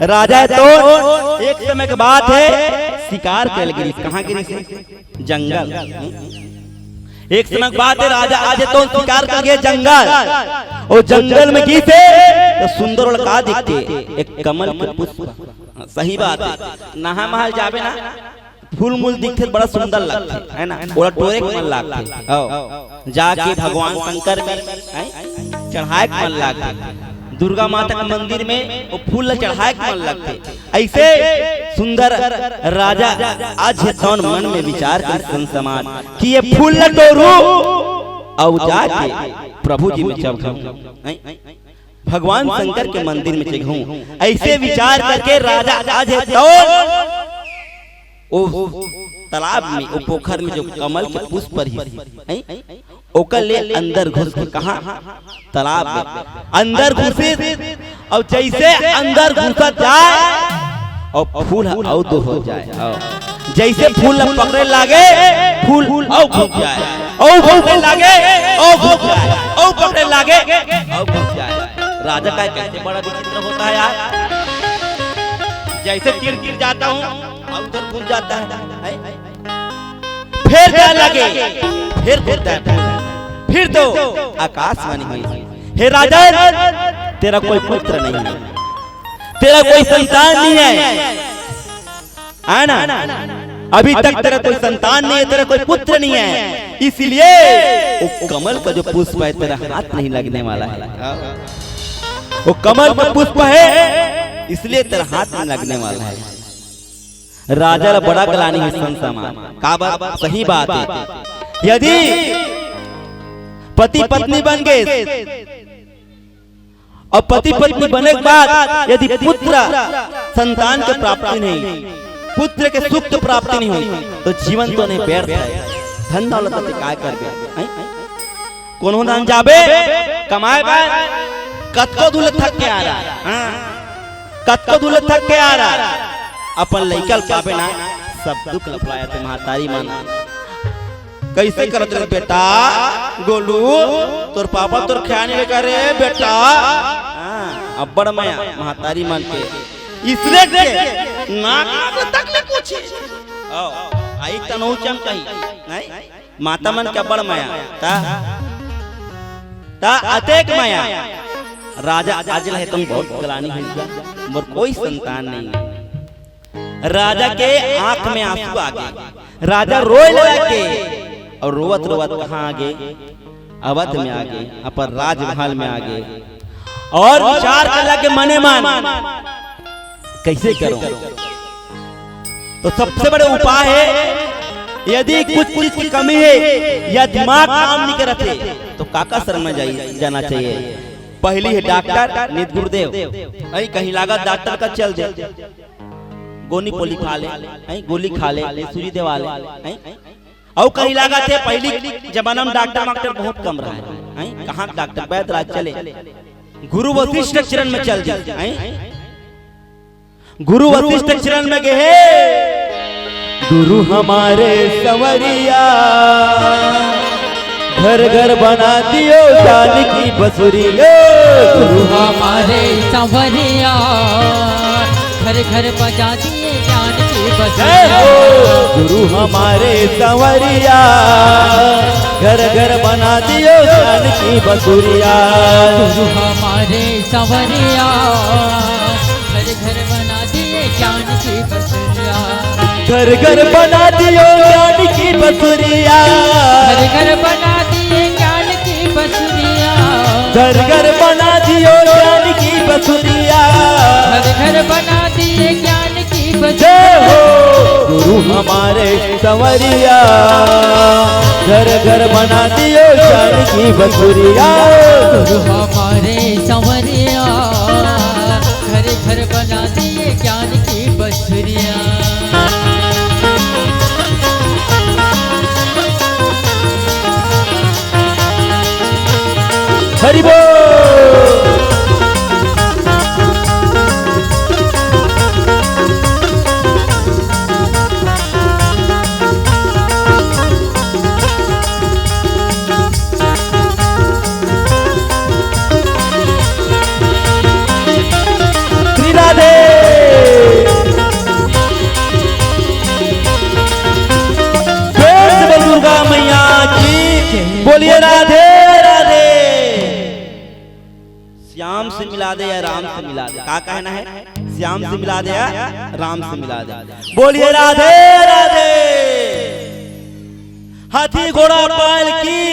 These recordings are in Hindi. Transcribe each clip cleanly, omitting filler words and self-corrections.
राजा है तो एक समय के बात है, शिकार कर गिरी। कहाँ गिरी से? जंगल। एक समय की बात है, राजा आज तो शिकार कर गए जंगल, और जंगल में की से तो सुंदर लड़का दिखते, एक कमल के पुष्प। सही बात है, नहा महल जावे ना, फूल मूल दिखते बड़ा सुंदर लगते है ना, ओला टोरे के मन लगते, जाके भगवान शंकर में चढ़ाए के मन लगते, दुर्गा माता के मंदिर में वो फूल चढ़ाए के मन लगते। ऐसे सुंदर राजा आज तौन मन में विचार कर समाज कि ये फूल तोड़ू और जाके प्रभु जी में चढ़ूं, भगवान शंकर के मंदिर में चढ़ूं। ऐसे विचार करके राजा आज ओ तालाब में, ओ पोखर में जो कमल के पुष्प पर ही ओकर ले अंदर घुस के, कहा तालाब में अंदर घुसे, और जैसे अंदर घुसा जाए और फूल आउट हो जाए, जैसे फूल पकड़े लागे फूल और घुस जाए, और घुसने लागे और घुस जाए, और पकड़े लागे और घुस जाए। राजा का कैसे बड़ा विचित्र होता है यार, जैसे तीर गिर जाता हूँ और उधर घुस जाता है, फिर क्या लगे, फिर घुसता है, फिर तो आकाशवाणी हुई, हे राजा तेरा कोई पुत्र नहीं है, तेरा कोई संतान नहीं है ना, अभी तक तेरा कोई संतान नहीं है, तेरा कोई पुत्र नहीं है, इसलिए वो कमल का जो पुष्प है तेरा हाथ नहीं लगने वाला है, वो कमल का पुष्प है इसलिए तेरा हाथ नहीं लगने वाला है। राजा बड़ा गलानी है संसामान का बात, सही बात है। यदि पति पत्नी बन गए और पति पत्नी बने के बाद यदि पुत्र संतान की प्राप्ति नहीं, पुत्र के सुख की प्राप्ति नहीं हुई तो जीवन तो नहीं व्यर्थ है, धन दौलत से काय कर गए, कोनो दान जाबे कमाए बाय कतको दूल्हे थक के आ रहा, कतको दूल्हे थक के आ रहा, अपन लइकल पाबे ना सब दुख लपलाया थे महतारी मन, कैसे करत रे बेटा गोलू, तोर पापा तोर ख्याल नहीं करे बेटा, अब्बड़ माया महतारी मन के, इसलिए के नाक तक ले पूछे आई तनो चमकई नहीं, माता मन के अब्बड़ माया ता अतेक माया। राजा आज है तुम बहुत गलानी है, मोर कोई संतान नहीं है। राजा के आंख में आंसू आ गए, राजा रोए लगा के, और रोवत रोवत कहाँ आ गए, अवध में आ गए, अपन राजमहल में आ गए, और विचार कर लगे मने मन कैसे करूं। तो सबसे बड़े उपाय है, यदि कुछ चीज की कमी है या दिमाग काम नहीं करते तो काका शरण में जाना चाहिए। पहली है डॉक्टर नित गुरुदेव, कहीं लागत डॉक्टर का चल दे, गोनी पोली खा ले, गोली खा ले, सूरी देवा ले, और कहीं लागत है पहली जमाना में डॉक्टर बहुत कम रहा है, कहाँ डॉक्टर वैद्यराज चले, गुरु वशिष्ठ चरण में चल जाए, गुरु वशिष्ठ चरण में गए, गुरु हमारे संवरिया घर घर बना दियो जानकी बसुरिया, गुरु हमारे संवरिया घर घर बजा दिए जानकी बसुरिया, गुरु हमारे संवरिया घर घर बना दियो जानकी बसुरिया, गुरु हमारे संवरिया घर घर बना दिए जानकी बसुरिया, घर घर बना दियो जानकी बसुरिया, घर घर बना दिए जानकी बसुरिया, घर घर बना दियो जानकी बसुरिया, घर घर बना दिए जानकी जय बसुरिया, हो गुरु हमारे संवरिया घर घर बना दियो जानकी बसुरिया, गुरु हमारे संवरिया घर घर बना दिए जानकी बसुरिया। हरि बोल। श्री राधे। का कहना है? श्याम से मिला दे, राम से मिला दे। बोलिए राधे राधे। हाथी घोड़ा बैल की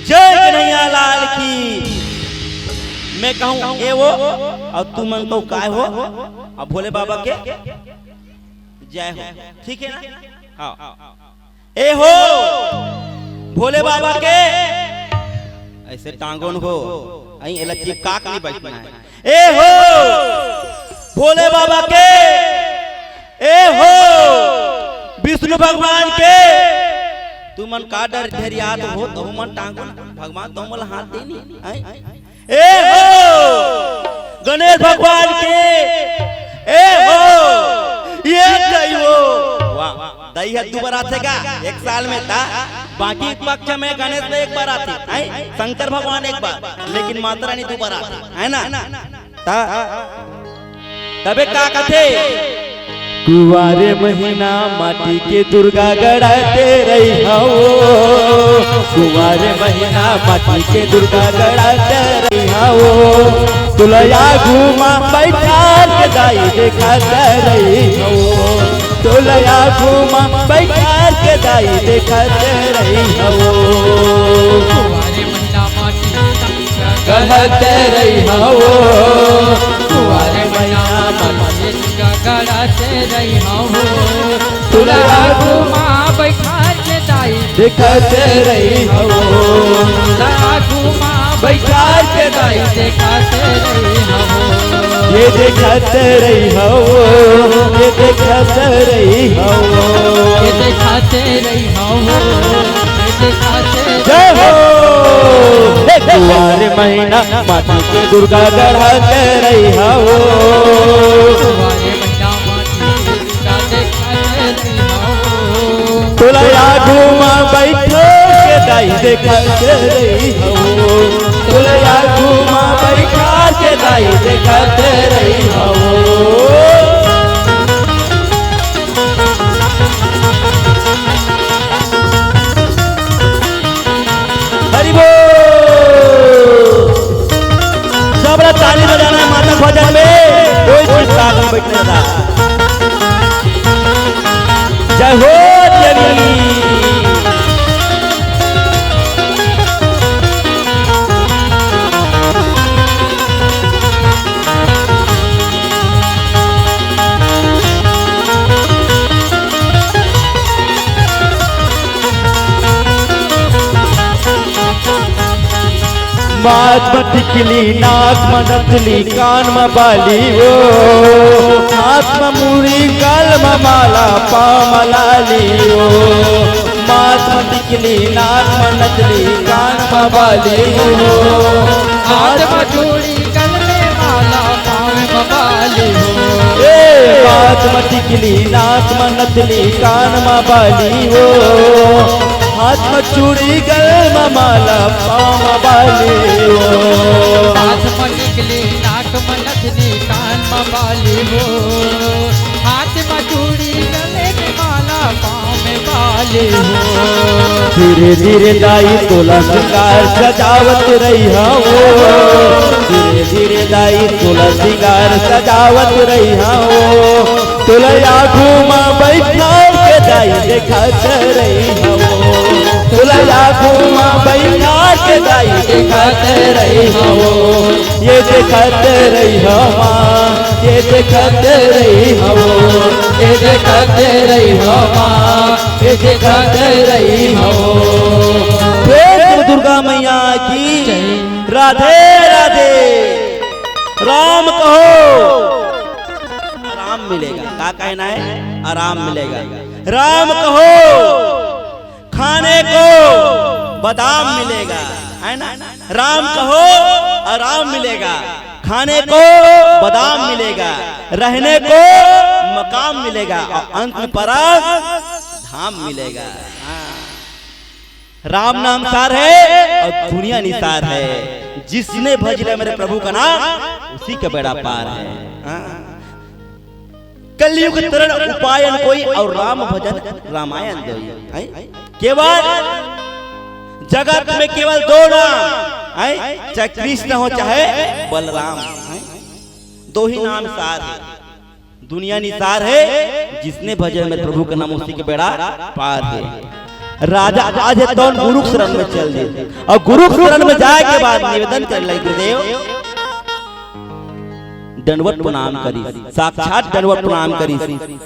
जय, कन्हैया लाल की। मैं कहूं ए वो और तू मन तो काय हो, अब भोले बाबा के जय हो, ठीक है ना? हाँ ए हो भोले बाबा के, ऐसे टांगोन हो आई एला चिपका के नहीं बैठना है। ए हो भोले बाबा के, ए हो विष्णु भगवान के। तू मन का डर धैर्यात हो तो मन टांगो भगवान तो मन हाथ देनी। ए हो गणेश भगवान के, ए हो ये दैवो। वाह दही है दो बार आते का, एक साल में था। बाकी पक्ष में गणेश में एक बार आते, शंकर भगवान एक बार, लेकिन माता रानी दो बार आती है ना। तबे का कथे कुवारे महीना माटी के दुर्गा गढ़ाते रही हो। कुवारे महीना माटी के दुर्गा गढ़ाते रही हो। तुलया घूमा बैठा के दाई देखाते रही हो। तुलया घूमा बैठा के दाई देखाते रही हो। कुंवारे महीना माटी गढ़ाते रही हो। कुंवारे महीना माटी गढ़ाते रही हो। तुलया घुमा बैठा के दाई देखाते रही हो। घुमा बैठा के दाई देखाते रही हो। ये देखाते रही हो, ये देखाते रही हो, ये दिखाते रही हो, ये दिखाते जय हो। कुंवारे महीना माटी के दुर्गा गढ़ाते रही हो। कुंवारे महीना माटी दुर्गा दिखाते रही हो। तुलया घूमा बैठो के दाई देखाते रही हो। तुलया घूमा बैठा के दाई देखाते रही हो। हरि बोल। सब ताली बजाना है माता भजन में, कोई चीज साथ में बैठने था। जय हो देवी। मात टिकली नाक मनतली कान में बाली हो। हाथ में मुड़ी गाल में माला पाँव में लाली हो। मात टिकली नाक मनतली कान में बाली हो। हाथ में चूड़ी गल में माला पाँव में बाली हो। हाथ में टिकली नाक में नथली कान में बाली हो। हाथ में चूड़ी गल में माला पाँव में बाली हो। हाथ में टिकली नाक में नथनी कान में बाली हो। हाथ में चूड़ी गले में माला पाँव में बाली हो। धीरे धीरे दाई तोला श्रृंगार सजावत रही हो। धीरे धीरे दाई तोला श्रृंगार सजावत रही हो। तुलया घूमा बैठा के दाई देखाते रही हो। तुलया घूमा बैठा के दाई देखाते रही हो। ये देखाते रही हो माँ, ये देखाते रही हो, ये देखाते रही हो माँ, ये देखाते रही हो। दुर्गा मैया की राधे राधे। राम कहो आराम मिलेगा, क्या कहना है? आराम मिलेगा। राम कहो खाने को बादाम मिलेगा, है ना? राम कहो आराम मिलेगा, खाने को बादाम मिलेगा, रहने को मकाम मिलेगा और अंत में परम धाम मिलेगा। राम नाम सार है और दुनिया निसार है। जिसने भज लिया मेरे प्रभु का नाम उसी का बेड़ा पार है। कलयुग तरण उपायन कोई और राम भजन रामायण दो। केवल जगत में केवल दो नाम, चाहे कृष्ण हो चाहे बलराम। दो ही नाम सार है, दुनिया निसार है, जिसने भजे मेरे प्रभु का नाम उसी के बेड़ा पार है। राजा आज है तो गुरु शरण में चल दे, और गुरु शरण में जाए के बाद निवेदन कर ले गुरुदेव दंडवत प्रणाम करी, साक्षात दंडवत प्रणाम करी।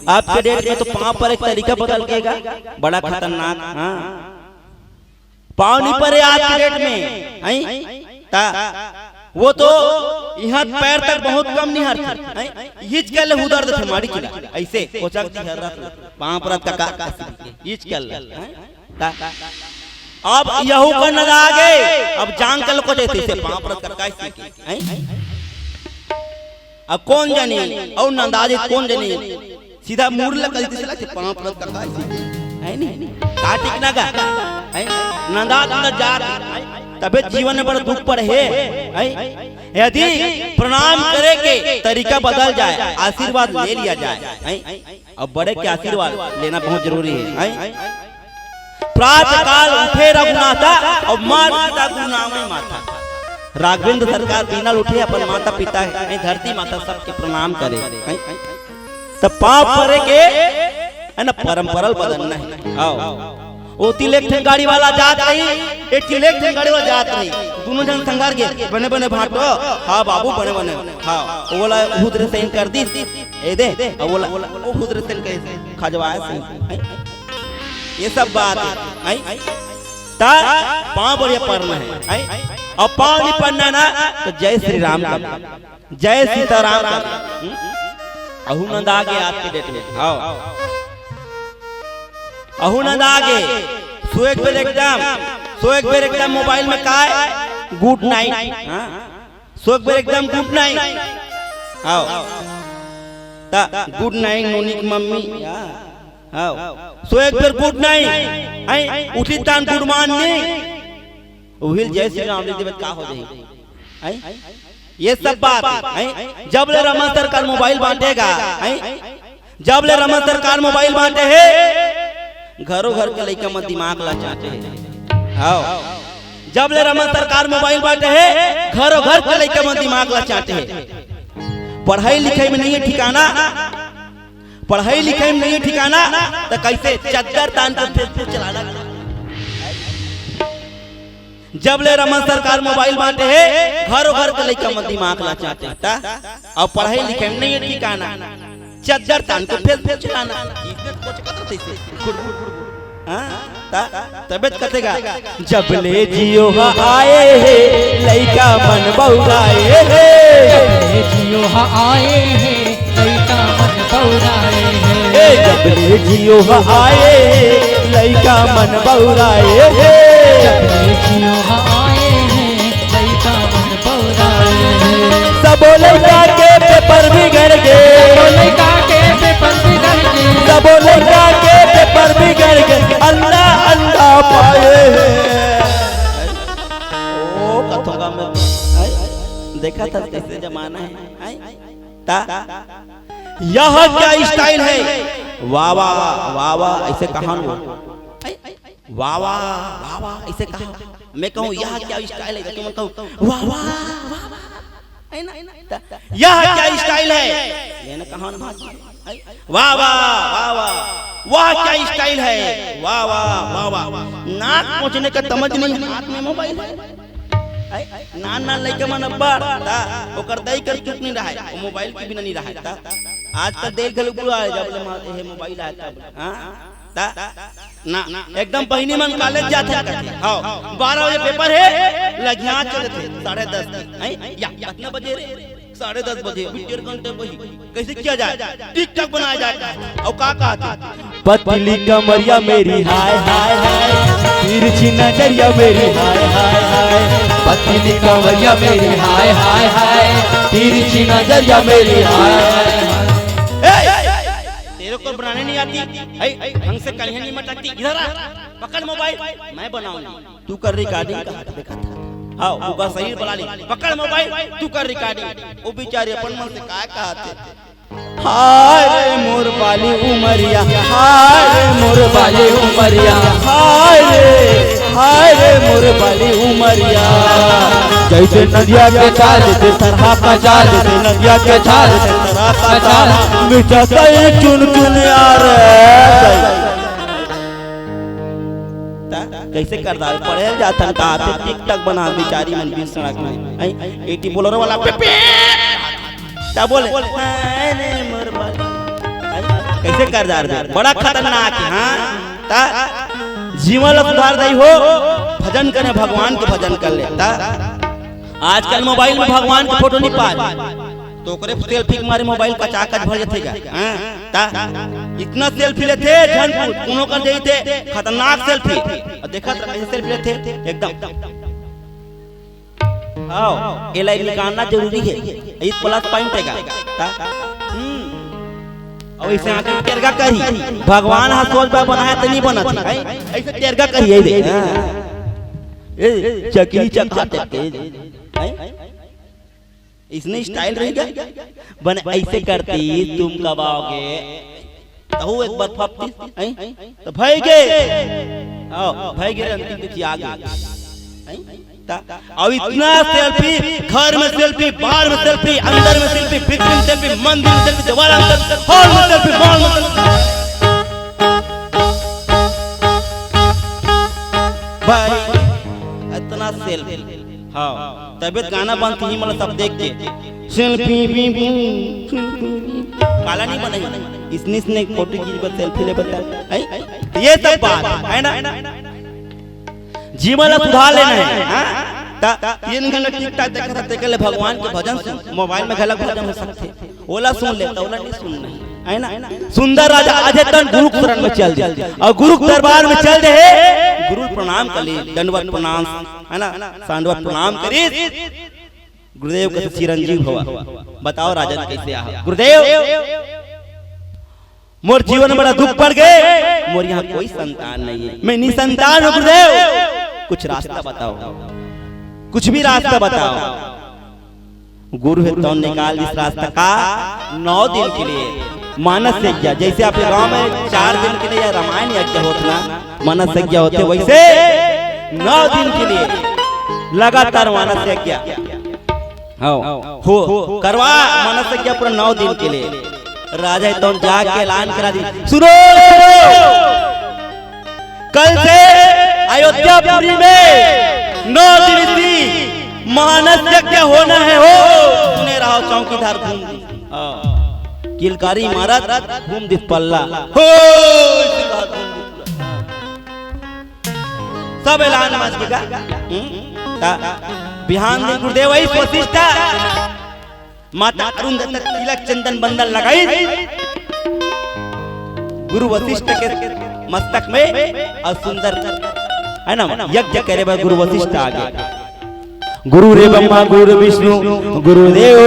आपके डेट में तो पांव पर एक तरीका बदल गएगा, बड़ा खतरनाक। हाँ पांव नहीं पड़े आज के डेट में, वो तो यहाँ पैर तक बहुत कम नहीं हरती, हिच कर ले उधर थे मारी चला ऐसे कोचक दी हर पांव पर का हिच कर ले। अब यहू का नजर आ गए, अब जान कर को जैसे से पांव पर का ऐसे अब कौन जानी और नंदाजी कौन जानी सीधा मूर लगा चला के पांव पर का है नहीं काटिक ना का है नंदाज न जात, तबे जीवन में बड़ा दुख पड़े है। यदि प्रणाम करे के तरीका बदल जाए, आशीर्वाद ले लिया जाए, अब बड़े के आशीर्वाद लेना बहुत जरूरी है। प्रातः काल उठे रघुनाथा और माता गुरुनाम माता, राघवेंद्र सरकार बिना उठे अपन माता पिता है धरती माता सबके प्रणाम करे, तब पाप परे के है ना परंपरल बदलना है। आओ ओ तिलेक गाड़ी वाला जात नहीं, एक तिलेक गाड़ी वाला जात नहीं, दोनों जन संगार के बने बने भाटो। हाँ बाबू बने बने, हाँ वो बोला हुद्र सेन कर दी ए दे, और बोला वो हुद्र सेन कैसे खजवाया से, ये सब बात है। ता पांव बढ़िया पढ़ना है, और पांव नहीं पढ़ना ना तो जय श्री राम का, जय सीताराम का। अहू नंद आगे आज के डेट में, आओ अहू नंद आगे सो एक बेर एकदम मोबाइल में का है गुड नाइट, सो एक बेर एकदम गुड नाइट, आओ ता गुड नाइट नोनी की मम्मी, आओ सो एक बेर गुड नाइट, आई उठी तान गुड मॉर्निंग, उहिल जय श्री राम देव का हो जाए, आई ये सब बात। जब ले रमन सरकार मोबाइल बांटेगा, जब ले रमन सरकार मोबाइल बांटे है, घरों घर के लइका मत दिमाग ला चाहते हैं। आओ जब ले रमन सरकार मोबाइल बांटे है, घरों घर के लइका मत दिमाग ला चाहते हैं। पढ़ाई लिखाई में नहीं है ठिकाना, पढ़ाई लिखाई में नहीं है ठिकाना, तो कैसे चद्दर तान कर फेसबुक चलाना। जब ले रमन सरकार मोबाइल बांटे है, घरों घर के लइका मत दिमाग ला चाहते हैं, और पढ़ाई लिखाई में नहीं है ठिकाना, चद्दर तान के फेसबुक चलाना। तबियत कतेगा जब ले जियो आए हे लइका मन बौराए हे, जब ले जियो आए हे लइका मन बौराए हे, जब ले जियो आए हे लइका मन बौराए हे, जब ले जियो आए हे लइका मन बौराए हे। सब लइका के पेपर बिगड़ गए, लइका के पेपर बिगड़ गए, सब लइका के पेपर बिगड़ गए, अल्लाह अल्लाह पाए हैं। ओ कथोगा में देखा था कैसे जमाना है, ता यह क्या स्टाइल है, वाह वाह वाह वाह ऐसे कहा, वाह वाह वाह वाह ऐसे कहा, मैं कहूँ यह क्या स्टाइल है, तो मैं कहूँ वाह वाह वाह वाह, यह क्या स्टाइल है, ये ना कहा वाह वाह वाह वाह, वाह क्या स्टाइल है, वाह वाह वाह वाह, नाक पहुंचने का तमज नहीं, हाथ में मोबाइल है, नान नान लइका मन अब्बड़ ता ओकर दई कर चुप नहीं रहा है, मोबाइल के बिना नहीं रहा है। आजकल देख गल बुआ जब ले मोबाइल आया तब, हां ता ना एकदम बहिनी मन कॉलेज जाते हैं, हां 12 बजे पेपर है, लगिया चले थे 10:30 हैं, या कितना बजे रे 10:30 बजे, 1.5 घंटे वही कैसे किया जाए, टिकटॉक बनाया जाए। और का कहते पतली कमरिया मेरी हाय हाय हाय, तिरछी नजरिया मेरी हाय हाय हाय, पतली कमरिया मेरी हाय हाय हाय, तिरछी नजरिया मेरी हाय हाय। तेरे को बनाने नहीं आती, ढंग से कलियां नहीं मटकती, इधर आ पकड़ मोबाइल मैं बनाऊंगा, तू कर रिकॉर्डिंग का देखा था, हाँ वो सही बुला ली, पकड़ मोबाइल तू कर रिकॉर्डिंग। वो बेचारे अपन मन से क्या कहते, हाय रे मोर बाली उमरिया, हाय रे मोर बाली उमरिया, हाय रे हाय रे मोर बाली उमरिया जैसे नदिया के चाल से तरहा का चाल से नदिया के चाल से तरहा का चाल मीठा कई चुन चुन यार कैसे करदार पड़े जातन का पे टिकटक बना बेचारी मन बीच सड़क में एटी बोलर वाला पे क्या बोले ने मोर बाली कैसे करदार बड़ा खतरनाक है हां ता जीवन सुधार दई हो भजन करे भगवान के भजन कर ले ता आजकल मोबाइल में भगवान की फोटो नहीं पा तो करे सेल्फी मारे मोबाइल का चाकच भर जथेगा हां ता इतना सेल्फी लेते झनपुर कोनो कर देते खतरनाक सेल्फी और देखा कैसे सेल्फी लेते एकदम आओ एला निकालना जरूरी है इस प्लस पॉइंट है ता और ऐसे आके तेरगा कही भगवान हा सोच बा बनाया त नहीं बनत है ऐसे तेरगा कही दे ए चकली चकाते इसने स्टाइल रहेगा बन ऐसे करती तुम कब आओगे तो एक बार फपती तो भाई के आओ भाई के अंतिम तिथि आ गई अब इतना सेल्फी घर में सेल्फी बाहर में सेल्फी अंदर में सेल्फी फिक्र में सेल्फी मंदिर में सेल्फी दीवार में हॉल में सेल्फी मॉल में भाई इतना सेल्फी हाँ तबियत गाना बनती ही मतलब सब देख के सेल्फी काला नहीं बनेगा इसने फोटो की बात सेल्फी ले बता ये सब बात है ना जीवन सुधार लेना है ता 3 घंटा टिकटॉक देखा था के भगवान के भजन सुन मोबाइल में गलत भजन हो सकते ओला सुन ले तो ओला नहीं सुनना है ना सुंदर राजा आज तन गुरु शरण में चल दे और गुरु दरबार में चल दे गुरु प्रणाम करी दंडवत प्रणाम है ना सांडवत प्रणाम करी गुरुदेव के चिरंजीव हुआ बताओ राजन कैसे आ गुरुदेव मोर जीवन में बड़ा दुख पड़ गए मोर यहाँ कोई संतान नहीं है मैं निसंतान हूँ गुरुदेव कुछ रास्ता बताओ कुछ भी रास्ता बताओ गुरु है तो निकाल इस रास्ता का 9 दिन के लिए मानस यज्ञ जैसे आपके गांव में 4 दिन के लिए रामायण यज्ञ होता मानस यज्ञ होते वैसे 9 दिन के लिए लगातार मानस यज्ञ हो करवा मानस यज्ञ पूरा 9 दिन के लिए राजा तो जाके ऐलान करा दी सुनो कल से अयोध्यापुरी में 9 दिवसीय मानस यज्ञ होना है हो सुने रहो चौकीदार घूम किलकारी इमारत घूम दिस पल्ला हो सब ऐलान माजेगा बिहान दिन गुरुदेव आई वशिष्ठा माता अरुंधति तिलक चंदन बंदन लगाई गुरु वशिष्ठ के मस्तक में और सुंदर है ना यज्ञ करे भाई गुरु वशिष्ठ आगे गुरु रे ब्रह्मा गुरु विष्णु गुरुदेव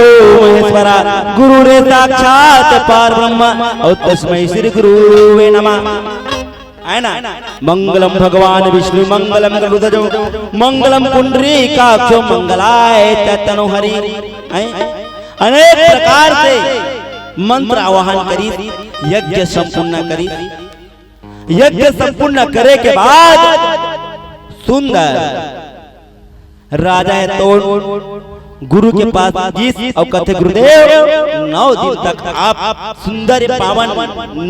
महेश्वरा गुरु रे साक्षात पार ब्रह्म और तस्मै श्री गुरुवे नमः है ना मंगलम भगवान विष्णु मंगलम गरुड़ध्वजो मंगलम पुंडरीकाक्षो मंगलाय तनो हरि अनेक प्रकार से मंत्र आवाहन करी यज्ञ संपूर्ण करी यज्ञ संपूर्ण करे के बाद सुंदर राजा है तो गुरु के पास जिस और कहते गुरुदेव 9 दिन तक आप सुंदर पावन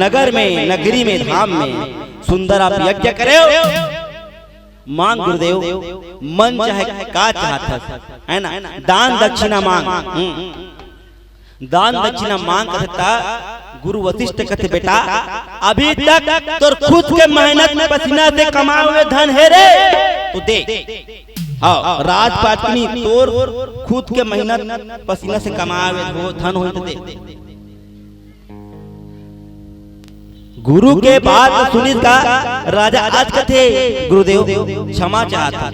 नगर में नगरी में धाम में सुंदर आप यज्ञ करे मांग गुरुदेव मन चाहे का चाहता है ना दान दक्षिणा मांग दान दक्षिणा मांग कहता गुरु वशिष्ठ कहते बेटा अभी तक तोर खुद के मेहनत में पसीना से कमाए हुए धन है रे तो दे हाँ राजपाट की तोर खुद के मेहनत पसीना से कमाए हुए धन हो तो दे गुरु के बात सुनी का राजा आज कथे गुरुदेव क्षमा चाहता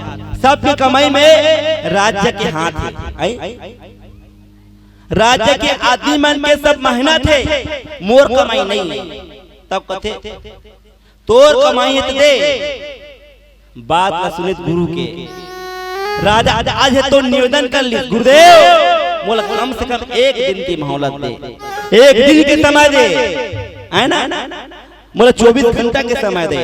सबकी कमाई में राज्य के हाथ है राज्य के आदमी मन के सब मेहनत है मोर कमाई नहीं तब कथे तोर कमाई है तो दे बात का सुनित गुरु के राजा आज है तो निवेदन कर ली गुरुदेव बोला कम से कम 1 दिन की मोहलत दे 1 दिन के समय दे है ना बोले 24 घंटा के समय दे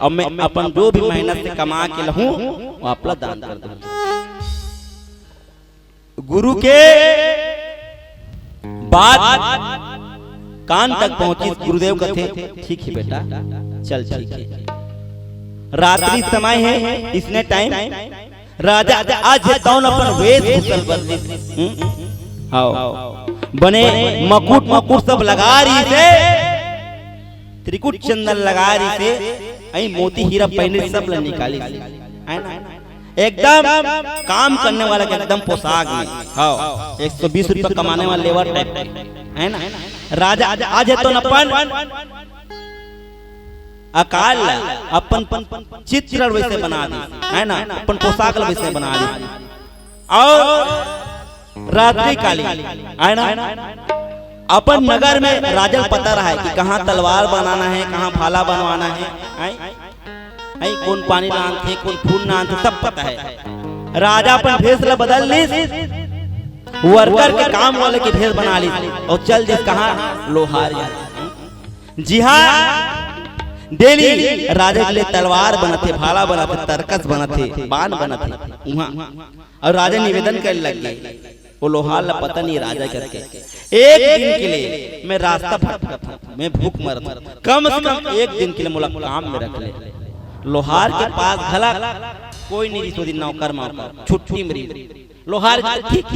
और मैं अपन जो भी मेहनत से कमा के लहूं वो आपला दान कर दूं। गुरु के बात कान तक पहुंची। गुरुदेव कहते ठीक है बेटा चल ठीक है। रात्रि समय है इसने टाइम राजा आज कौन अपन वेश भूषण बदली बने मकुट मकुट सब लगा रही से त्रिकुट चंदन लगा रही से आई मोती हीरा पहने सब ल निकाली है ना एकदम काम करने वाला के एकदम पोशाक में। हाँ 120 रुपया कमाने वाला लेबर टाइप है ना। राजा आज है तो अपन अकाल अपन चित्र वैसे बना दी है ना, अपन पोशाक वैसे बना दी और रात्रि काली है ना। अपन नगर में राजा पता रहा है कि कहाँ तलवार बनाना है, कहाँ भाला बनवाना है, आई कौन पानी नान थे कौन फूल नान थे सब पता है। राजा अपन भेष बदल ली, वर्कर के काम वाले की भेष बना ली और चल जिस कहाँ लोहार। जी हाँ डेली राजा के लिए तलवार बनते, भाला बनते, तरकस बनते, बाण बनते वहाँ और राजा निवेदन करने लग गए। वो लोहार ला पता नहीं राजा करके एक दिन के लिए मैं रास्ता भटका था, मैं भूख मर था, कम से कम एक दिन के लिए मुला काम में रख ले। लोहार के पास भला कोई नहीं रिश्वती नौकर मार छुट्टी मरी। लोहार ठीक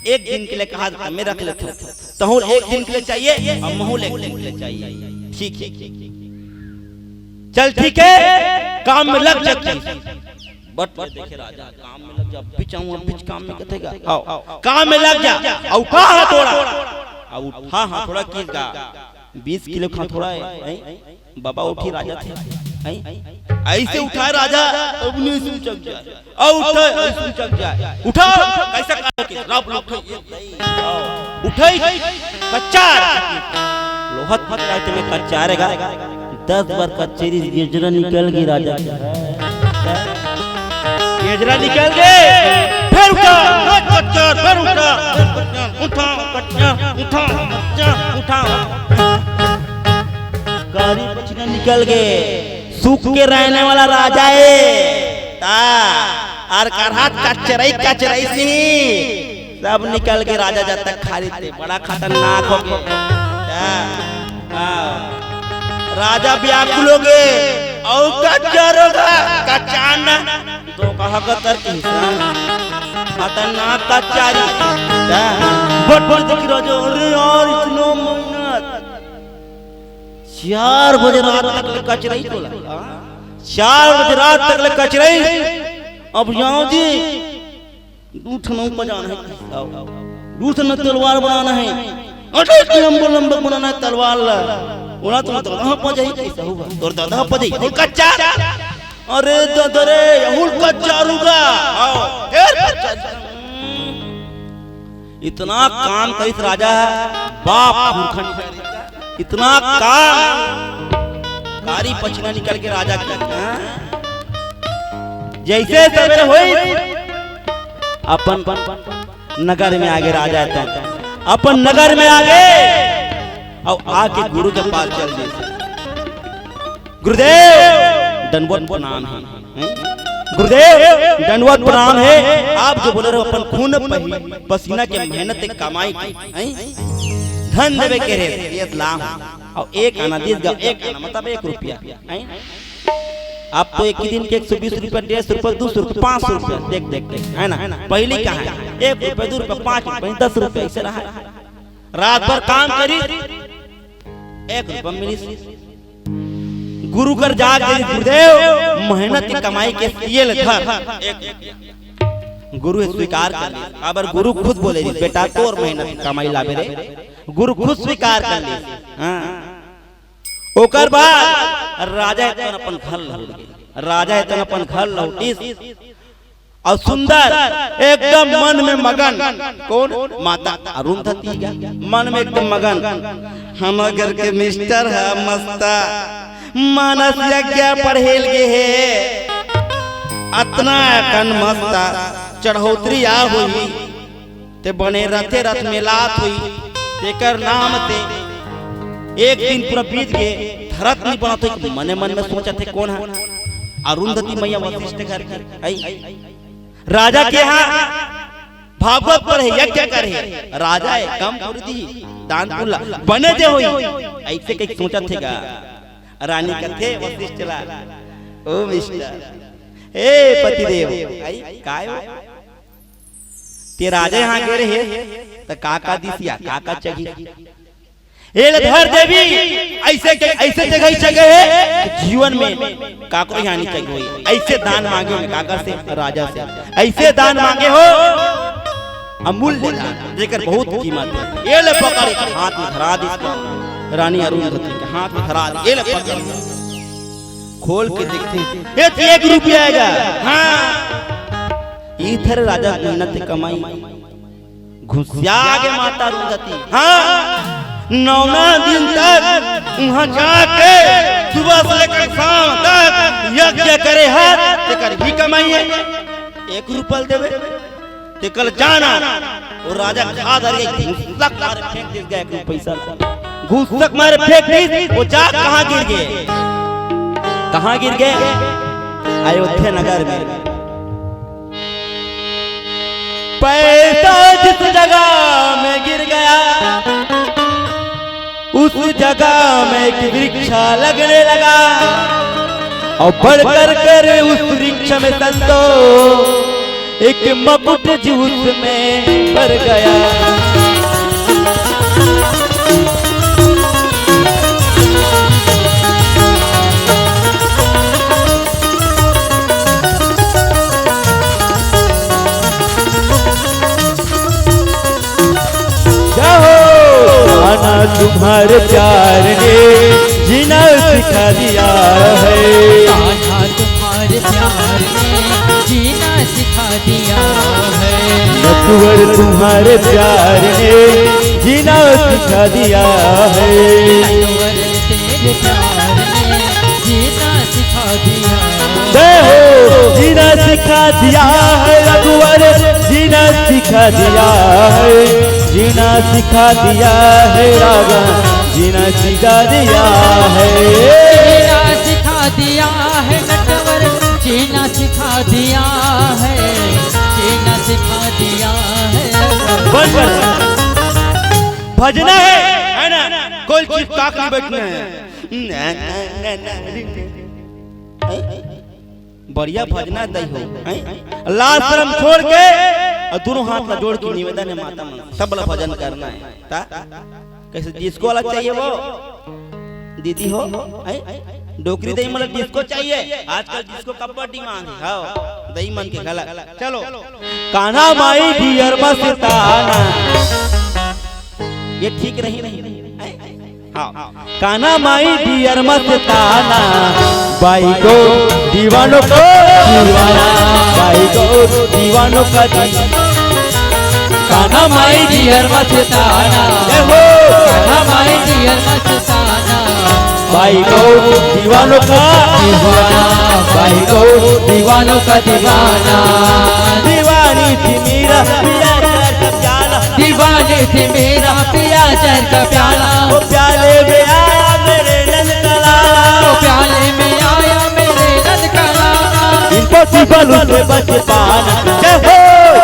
एक दिन के लिए कहा मैं रख लेता हूँ, तहुर एक दिन के लिए चाहिए और महूल एक दिन के लिए चाहिए। ठीक है चल ठीक है काम में लग जाती। बट देखे राजा काम में लग जा, बिचाऊं बिच काम में कथेगा आओ काम में लग जा और उठा थोड़ा और उठा हां थोड़ा कीगा 20 किलो खा थोड़ा है बाबा उठी राजा थे ऐसे उठा राजा अब नहीं सुन चक जाए और उठा सुन चक जाए उठा कैसा काम के रब लोग उठाई कच्चा लोहत फट रहते में कच्चा रहेगा 10 बार कच्चेरी गेजरा निकल गई राजा गेजरा निकल गए फिर उठा कच्चा फिर उठा उठा कच्चा उठा कच्चा उठा गाड़ी पछिना निकल गए। सूख के रहने वाला राजा है और करहाट कचराई सी सब निकल के राजा जब तक खाली थे बड़ा खतरनाक हो गया। राजा व्याकुल हो गए और कच्चा रोगा कच्चाना तो कहा कर खतरनाक कच्चारी बट दिख राजा अरे यार इतना मेहनत 4 बजे रात तक कचराई तोला 4 बजे रात तक कचराई अब जाओ जी दूठना बजाना है दूठना तलवार बनाना है अरे लंबा बनाना है तलवार उना तुम तो कहां पहुंच जाई कैसा होगा तोर दादा पदई और कच्चा अरे दादा रे हुल कच्चा रुगा आओ फिर कच्चा इतना काम करिस राजा बाप मूर्खन इतना काम कारी पछना निकल के राजा की जैसे सवेरे होई अपन नगर में आगे राजा था अपन नगर में आगे और आके गुरु के पास चल गए। गुरुदेव दंडवत प्रणाम है गुरुदेव दंडवत प्रणाम है। आप जो बोले रहे अपन खून पसीना के मेहनत कमाई धन देवे के रे ये लाभ और एक आना दिस गा एक आना मतलब 1 रुपया आप तो एक ही दिन के 120 रुपया 150 रुपया 200 रुपया 500 रुपया देख है ना पहले कहाँ है 1 रुपया 2 रुपया 5 रुपया 10 रुपया ऐसे रहा रात भर काम करी 1 रुपया मिली गुरु कर जाग गुरुदेव मेहनत की कमाई के ये घर गुरु स्वीकार कर ली। अब गुरु खुद बोले बेटा तोर मेहनत की कमाई लावे रे गुरु खुद स्वीकार कर ली। ओकर बाद राजा है अपन घर लौट राजा है अपन घर लौटी और सुंदर एकदम मन में मगन कौन माता अरुंधति मन में एकदम मगन हम घर के मिस्टर है मस्ता मानस यज्ञ पढ़ेल के है अतना कन मस्ता चढ़ौतरी आ हुई ते बने रथे रथ मिलात हुई तेकर नाम ते एक दिन पूरा बीत गए धरत नहीं बना तो मने मन में सोचा थे कौन है अरुंधति मैया वशिष्ठ घर की आई राजा के यहाँ भागवत पर है यज्ञ करे राजा है कम कर दी दान पुला बने दे होई ऐसे कहीं सोचा थे का रानी कथे वशिष्ठ ला ओ मिस्टर ए पतिदेव आई काय ते राजा यहाँ गे रहे त काका दिसिया काका चगी एल धर देवी ऐसे जगह जगह है जीवन में काको यहाँ नहीं चाहिए ऐसे दान मांगे हो काका से राजा से ऐसे दान मांगे हो अमूल्य दान जेकर बहुत कीमत है एल पकड़ हाथ में धरा दी रानी अरुंधति के हाथ में धरा दी एल पकड़ खोल के देखते ये 1 रुपया आएगा हाँ इधर राजा मेहनत कमाई घुसिया के माता अरुंधति हाँ 9 दिन तक वहाँ जाके सुबह से लेकर शाम तक यज्ञ करे हाथ तेकर भी कमाई है 1 रुपया देवे ते कल जाना और राजा खा धर घुसक मारे फेंक दे गया 1 पैसा घुसक मारे फेंक दी वो जा कहाँ गिर गए अयोध्या नगर में पैसा जिस जगह में गिर गया उस जगह में एक वृक्ष लगने लगा और बढ़ कर उस वृक्ष में संतो एक मकुट जूस में भर गया तुम्हारे प्यार ने जीना सिखा दिया है कान्हा तुम्हारे प्यार ने जीना सिखा दिया है नटवर तुम्हारे प्यार ने जीना सिखा दिया है नटवर तेरे प्यार ने जीना सिखा दिया हो जीना सिखा दिया है रघुवर जीना सिखा दिया है जीना सिखा दिया है रागा जीना सिखा दिया है जीना सिखा दिया है नटवर जीना सिखा दिया है जीना सिखा दिया है भजना है ना कोई चीज ताक नहीं बैठना है बढ़िया भजना दई हो लाल शर्म छोड़ के और दोनों हाथ में जोड़ के निवेदन है माता मन सब वाला भजन करना है ता कैसे जिसको अलग चाहिए वो दीदी हो डोकरी दही मतलब जिसको चाहिए आजकल जिसको कपड़ी मांग है हां दही मन के गला चलो कान्हा माई डियर मस्ताना ये ठीक नहीं हाँ कान्हा माई डियर मस्ताना बाई को दीवानों को दीवाना बाई को दीवानों का कान्हा माई डियर मस्ताना कान्हा माई डियर मस्ताना बाई को दीवानों का दीवाना बाई को दीवानों का दीवाना दीवानी थी मेरा पिया जर का प्याला दीवानी थी मेरा पिया जर का प्याला वो प्याले में आया मेरे नंदकला वो प्याले में आया मेरे नंदकला इम्पॉसिबल से बच पाना जय हो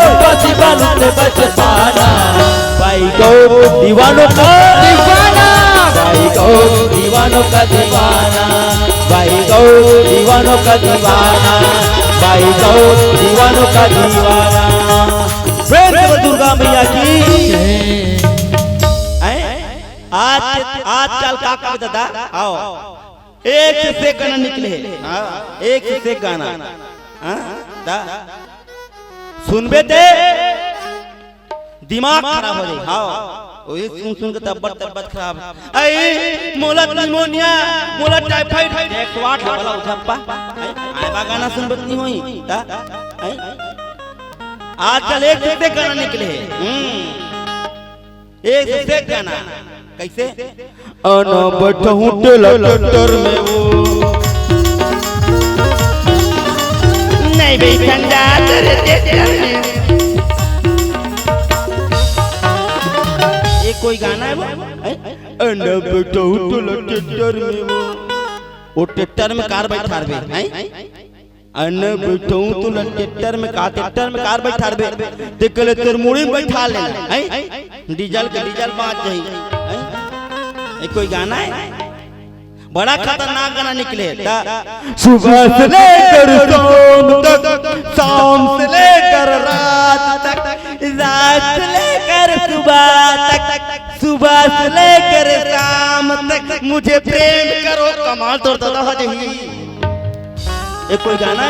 इम्पॉसिबल से बच पाना बाई को दीवानों का दीवाना बाई को दीवानों का दीवाना बाई को दीवानों का दीवाना बाई को दीवानों का दीवाना प्रेम दुर्गा मैया की आज चल काका दादा आओ एक से गाना निकले एक से गाना सुनबे दे दिमाग खराब हो जाए हाँ वही सुन के तब्बत खराब आई मोला निमोनिया मोला टाइफाइड 108 वाला उठप्पा आई बा गाना सुनबत नहीं होई ता आजकल एक से गाना निकले एक से गाना कैसे अन बैठूं टेलर में वो नहीं भाई ठंडा तेरे टेलर में ये कोई गाना है वो अन बैठूं टेलर में वो वो ट्रैक्टर में कार बैठा रहे हैं अन्न बैठो तो ट्रैक्टर में कार बैठा रहे देख ले तेर मुड़ी में बैठा ले हैं डीजल का डीजल बात नहीं ये कोई गाना है बड़ा खतरनाक गाना निकले सुबह से लेकर शाम से लेकर रात तक रात से लेकर सुबह से लेकर शाम तक मुझे प्रेम करो कमाल तो ये कोई गाना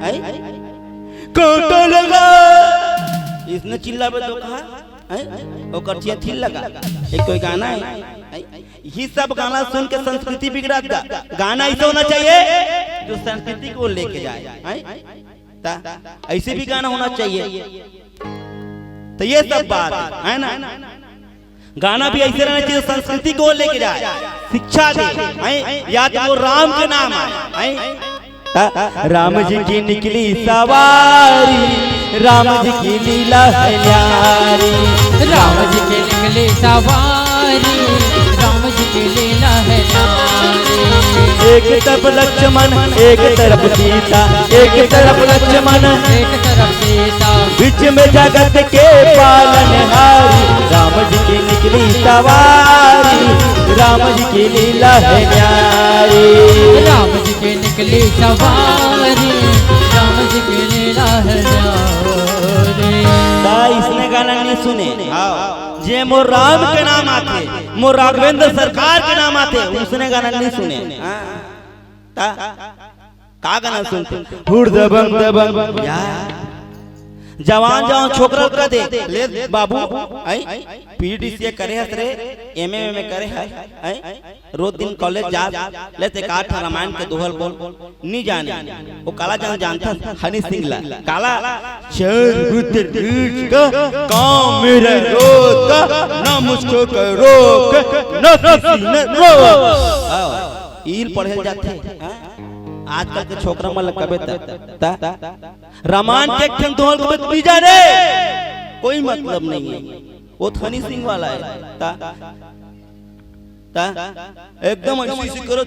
है कोटो लगा इसने चिल्ला पे तो कहा वो करचिया थिल लगा ये कोई गाना है ये सब गाना सुन के संस्कृति बिगड़ा गाना ऐसा होना चाहिए जो संस्कृति को लेके जाए ऐसे भी गाना होना चाहिए तो ये सब बात है ना गाना भी ऐसे रहना चाहिए संस्कृति को लेके जाए शिक्षा दे या तो वो राम के नाम है राम जी की निकली सवारी राम जी की लीला है न्यारी राम जी की निकली सवारी राम जी की लीला है न्यारी एक तरफ लक्ष्मण एक तरफ सीता एक तरफ लक्ष्मण एक तरफ सीता बीच में जगत के पालनहारी राम जी की निकली सवारी राम जी की लीला है न्यारी राम जी की निकली सवारी राम जी की लीला है न्यारी। इसने गाना नहीं सुने जे मोर राम के नाम आते मोर राघवेंद्र सरकार के नाम आते उसने गाना नहीं सुने का गाना सुनते हुर्दबम दबम जवान जवान छोकरा का दे ले बाबू पीडीसी करे हस रे एमए में करे है रोज दिन कॉलेज जा लेते काठ रामायण के दोहल बोल नहीं जाने वो काला जान जानता हनी सिंह ला काला चल बुद्ध का काम मेरा रोक ना मुझको रोक ना किसी ने रोक ईल पढ़े जाते आजकल के छोकरा मन कबे रामायण के खेल दोहल को बीजा रे कोई मतलब नहीं है वो हनी सिंह वाला है एकदम ऐसी करो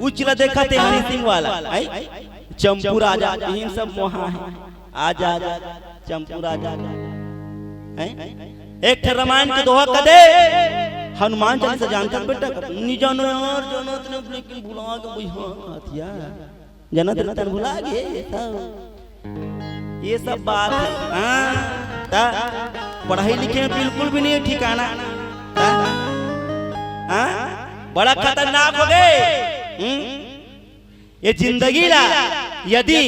उचला देखा थे हनी सिंह वाला चंपू राजा इन सब वहां है आजा चंपू राजा एक रामायण के दोहा का दे हनुमान चालीसा जानता बेटा नहीं जानो यार जानो तने लेकिन भुला के भाई हां हथिया जाना तने भुला गए ये सब बात है हां पढ़ाई लिखे में बिल्कुल भी नहीं ठिकाना हां बड़ा खतरनाक हो गए ये जिंदगी ला यदि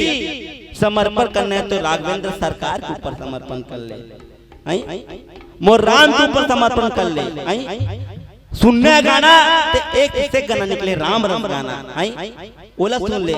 समर्पण करना है तो राघवेंद्र सरकार के ऊपर समर्पण कर ले मोर राम के ऊपर समर्पण कर ले सुनने गाना तो एक से गाना निकले राम रम गाना ओला सुन ले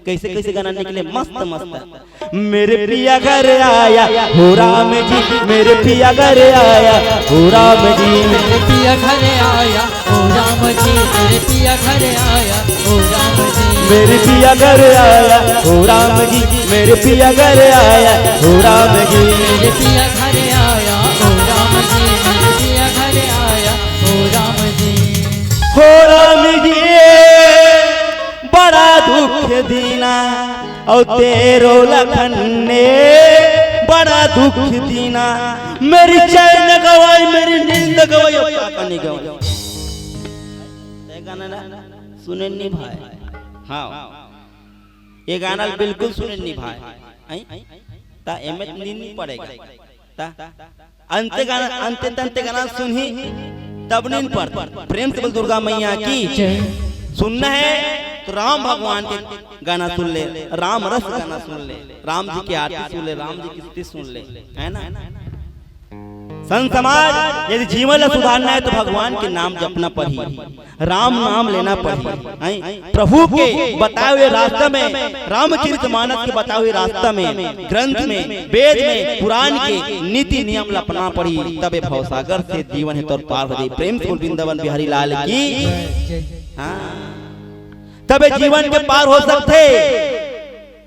कैसे कैसे गाना निकले मस्त मस्त मेरे पिया घर आया हो राम जी मेरे पिया घर आया हो राम जी मेरे पिया घर आया हो राम जी मेरे पिया घर आया हो राम जी मेरे पिया घर आया हो राम जी मेरे पिया घर आया हो राम जी मेरे पिया घर आया हो राम जी मेरे पिया घर आया हो राम जी हो राम जी बड़ा दुख दीना और तेरो लखन ने बड़ा दुख दीना मेरी चैन गवाई मेरी नींद गवाई अपनी गवाई गाना सुने नहीं भाई हाँ ये गाना बिल्कुल सुने नहीं भाई ता एमे नींद नहीं पड़ेगा अंत गाना सुनी तब नींद पड़ता प्रेम से दुर्गा मैया की सुनना है तो राम भगवान के गाना सुन ले राम रस गाना सुन ले राम जी की आरती सुन ले राम जी की स्तुति सुन ले है ना संत समाज यदि जीवन को सुधारना है तो भगवान के नाम जपना पड़ी राम नाम लेना पड़ी प्रभु के बताए हुए रास्ते में रामचरितमानस के बताए हुए रास्ते में ग्रंथ में वेद में पुराण के नीति नियम अपना पड़ी तबे भवसागर से जीवन है तो पार हो जाए प्रेम से वृंदावन बिहारी लाल की तबे जीवन के पार हो सकते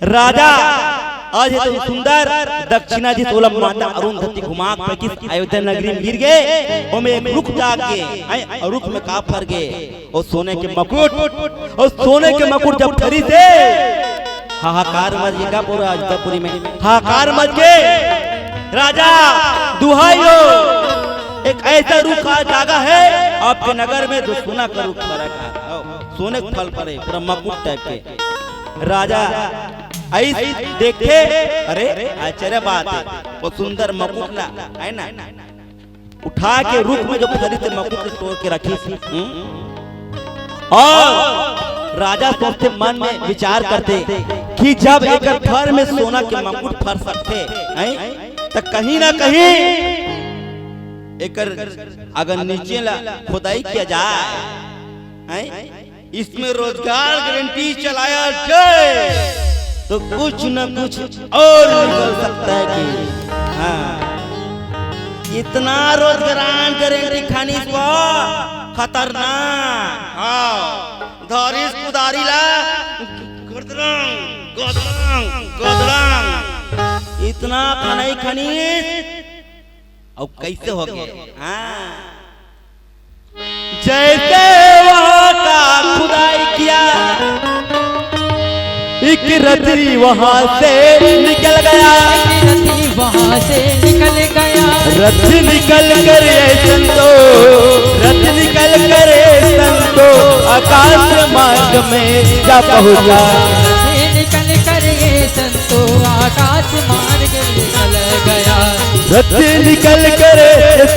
राजा आज ये तो सुंदर दक्षिणा जी सोलम माता अरुंधति घुमा पर किस अयोध्या नगरी में गिर गए और में रुक जाके रुक में का फर गए और सोने के मुकुट, और सोने के मुकुट जब खरीदे हाहाकार मच गया पूरा अजतापुरी में, हाहाकार मच गए। राजा दुहाई हो, एक ऐसा रूप आ जागा है आपके नगर में जो सोना का रूप पड़ा, सोने के फल पड़े पूरा मुकुट टाइप के। राजा ऐसे देखे, अरे आश्चर्य बात है, वो सुंदर मुकुट ला है ना, उठा के रूप में जो खरीदे मुकुट तोड़ के रखी थी। और राजा सोचते मन में विचार करते कि जब एक फर में सोना के मुकुट फर सकते हैं तो कहीं ना कहीं एक अगर नीचे ला खुदाई किया जाए, इसमें रोजगार गारंटी चलाया जाए तो कुछ न कुछ और निकल सकता है कि हाँ, इतना रोजगार गारंटी खानी खतरनाक। हाँ, धारिस कुदारी ला गोदरंग गोदरंग गोदरंग, इतना खानाई खनीस अब कैसे हो गए। हाँ, जैसे वहाँ का खुदाई किया, एक रथी वहाँ से निकल गया, रथी वहाँ से निकल गया, रथ निकल कर संतो, रथ निकल कर संतो आकाश मार्ग में जा पहुँचा, रथ निकल कर संतो आकाश मार्ग निकल गया, रथ निकल कर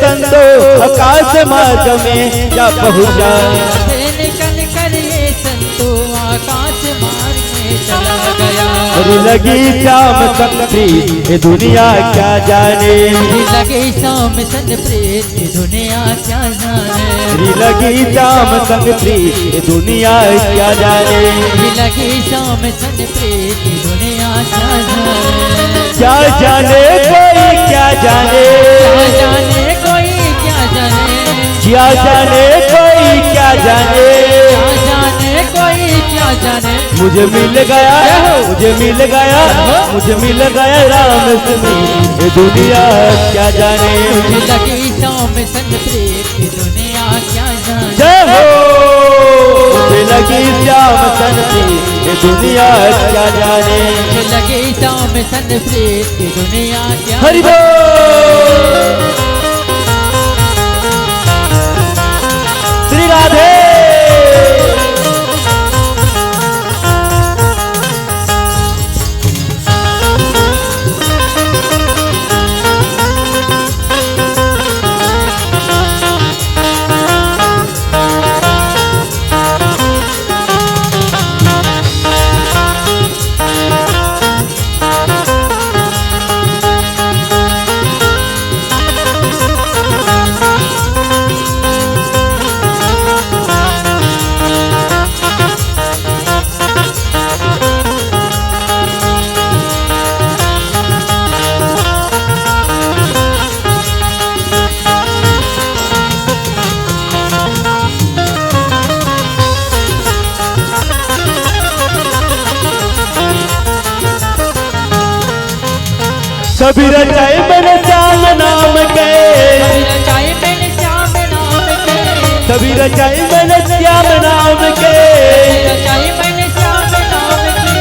संतो आकाश मार्ग में जा पहुँचा, रथ निकल कर संतो आकाश मार्ग में चला गया। अरे लगी श्याम संग प्रीत ये दुनिया क्या जाने, लगी शाम सन प्रीत ये दुनिया क्या जाने, अरे लगी श्याम संग प्रीत ये दुनिया क्या जाने, लगी शाम सन प्रीत ये दुनिया क्या जाने, क्या जाने कोई क्या जाने, क्या जाने कोई क्या जाने, क्या जाने कोई क्या जाने, क्या जाने कोई क्या जाने, मुझे मिल गया, मुझे मिल गया, मुझे मिल गया राम से ये दुनिया क्या जाने, लगी शाम सन प्रीत ये दुनिया क्या जाने, जय हो, मुझे लगी श्याम सन प्रीत ये दुनिया क्या जाने, लगी शाम सन प्रीत ये दुनिया क्या हरि बोल श्री राधे। सभी रचाए मैंने श्याम नाम के, रचाए मैंने श्याम नाम के, सभी रचाए मैंने श्याम नाम के, रचाए मैंने श्याम नाम के,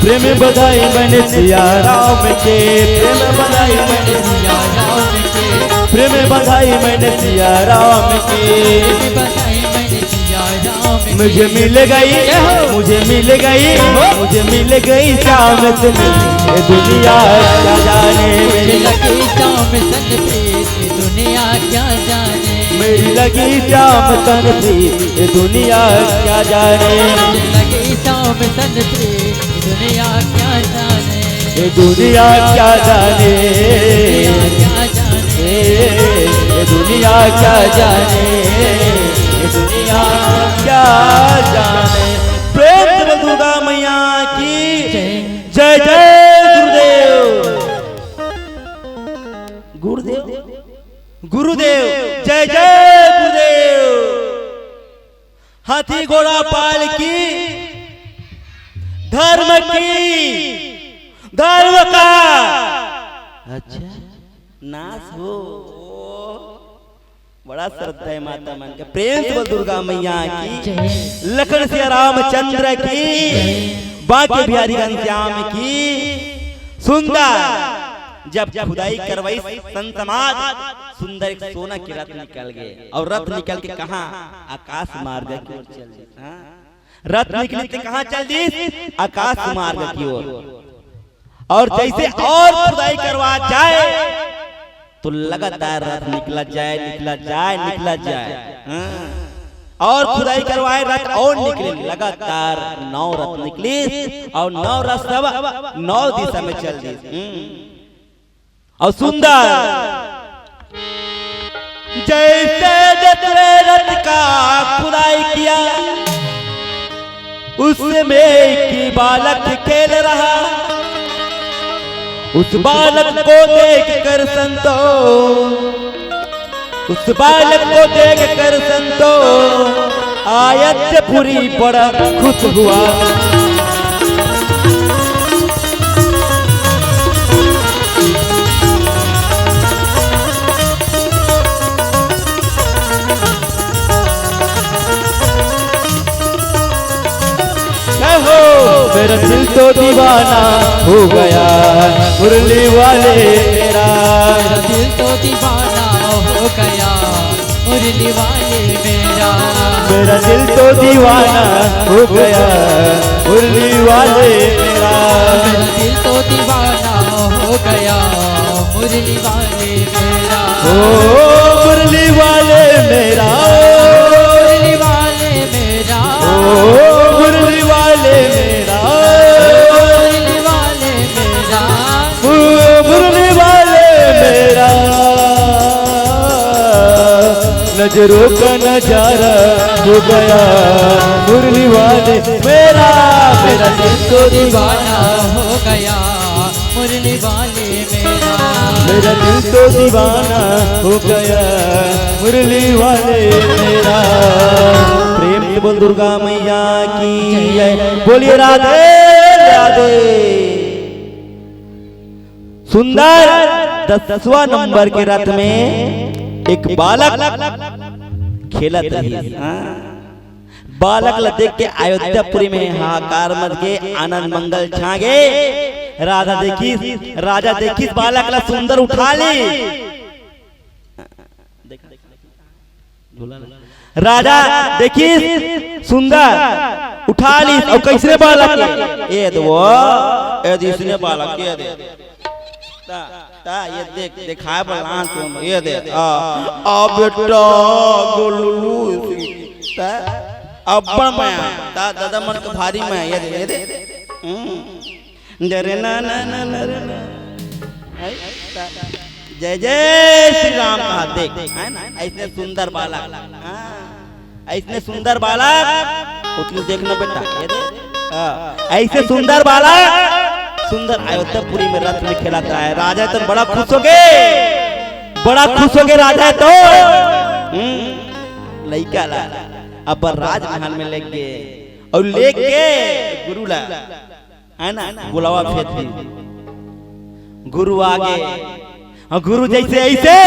प्रेम बधाई मैंने सिया राम के, प्रेम बधाई मैंने सिया राम के, प्रेम बधाई मैंने सिया राम के, बधाई मैंने सिया राम के, मुझे मिल गई, मुझे मिल गई, मुझे मिल गई श्याम से ये दुनिया क्या जाने, मुझे लगी शाम सन प्रीत ये दुनिया क्या जाने, मेरी लगी श्याम सन प्रीत ये दुनिया क्या जाने, मुझे लगी शाम सन प्रीत ये दुनिया क्या जाने, ये दुनिया क्या जाने, क्या जाने, ये दुनिया क्या जाने, ये दुनिया क्या जाने। प्रेम से दुर्गा मैया की जय जय गुरुदेव, गुरुदेव गुरुदेव जय जय गुरुदेव। हाथी घोड़ा पाल की धर्म का अच्छा नाश हो, बड़ा श्रद्धा है माता मन के। प्रेम से बोल दुर्गा मैया की, लखन सिया रामचंद्र की, बांके बिहारी घनश्याम की। सुंदर जब खुदाई करवाई संत समाज, सुंदर एक सोना की रथ निकल गए और रथ निकल के कहा आकाश मार्ग की ओर चल दी। रथ निकले थे कहाँ चल दी? आकाश मार्ग की ओर। और जैसे और खुदाई करवा जाए तो लगातार रथ निकला जाए, निकला जाए, निकला जाए। और खुदाई करवाए रथ और निकले, लगातार 9 रथ निकली और 9 रथ सब 9 दिशा में चल दी। और सुंदर जैसे जैसे रथ का खुदाई किया, उसमें एक बालक खेल रहा। उस बालक को देख कर संतो, उस बालक को देख कर संतो आयतपुरी बड़ा खुश हुआ। मेरा दिल तो दीवाना हो गया मुरली वाले मेरा, मेरा दिल तो दीवाना हो गया मुरली वाले मेरा, मेरा दिल तो दीवाना हो गया मुरली वाले मेरा, मेरा दिल तो दीवाना हो गया मुरली वाले मेरा। ओ मुरली वाले मेरा, मुरली वाले मेरा, ओ मुरली वाले मेरा, मुरली वाले मेरा, ओ मुरली वाले मेरा। नजरों का नजारा हो गया मुरली वाले मेरा, मेरा दिल तो दीवाना हो गया मुरली वाले मेरा, मेरा दिल तो दीवाना हो गया मुरली वाले मेरा। प्रेम से बोल दुर्गा मैया की जय, बोलिए राधे राधे। सुंदर 10वां नंबर के रथ में एक बालक खेलत रही। बालक ला देख के अयोध्यापुरी में हाहाकार मच गए, आनंद मंगल छागे। राजा देखी बालक ला सुंदर उठा ली। राजा देखी सुंदर उठा ली और कैसे बालक ये दो इसने बालक ये दे ये देख दिखाए बला ये दे आ बेटा गोलू अब्बड़ मैं दादा मन के भारी मैं ये दे डरे ना ना ना ना जय जय श्री राम कहा देख है ना। ऐसने सुंदर बालक, ऐसने सुंदर बालक उतनी देखना बेटा ये दे ऐसे सुंदर बालक सुंदर अयोध्यापुरी में रथ में खेलाता है। राजा तो बड़ा खुश हो गए, बड़ा खुश हो गए राजा तो लइका ला अब राजमहल में ले गए और लेके गुरु ला है ना बुलावा फेंक दी। गुरु आगे और गुरु जैसे ऐसे